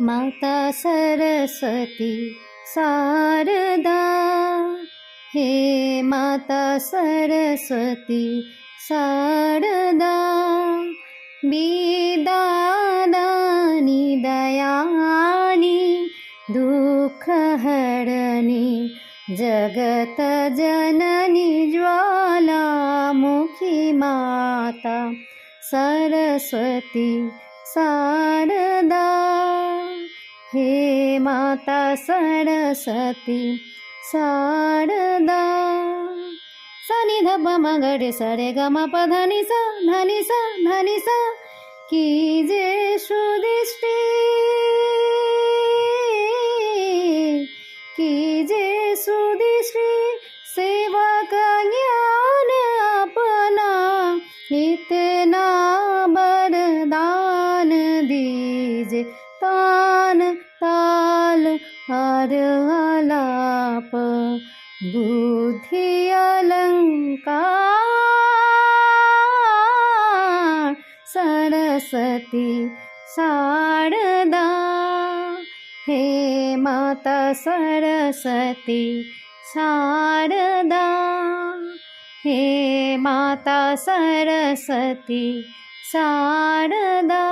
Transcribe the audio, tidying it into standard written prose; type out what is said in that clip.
माता सरस्वती शारदा, हे माता सरस्वती शारदा, विद्यादानी दयानी दुःखहरणी जगत जननी ज्वालामुखी माता सरस्वती शारदा, हे माता सरस्वती शारदा। सा नि ध प म ग रे सा रे ग म प ध नि सा धनि सा धनि सा, कीजे सुदृष्टि कीजे सुदृष्टि सेवक ज्ञान अपना, इतना वरदान दीजे तान ताल हर आलाप बुद्धि अलंकार। सरस्वती शारदा, हे माता सरस्वती शारदा, हे माता सरस्वती शारदा।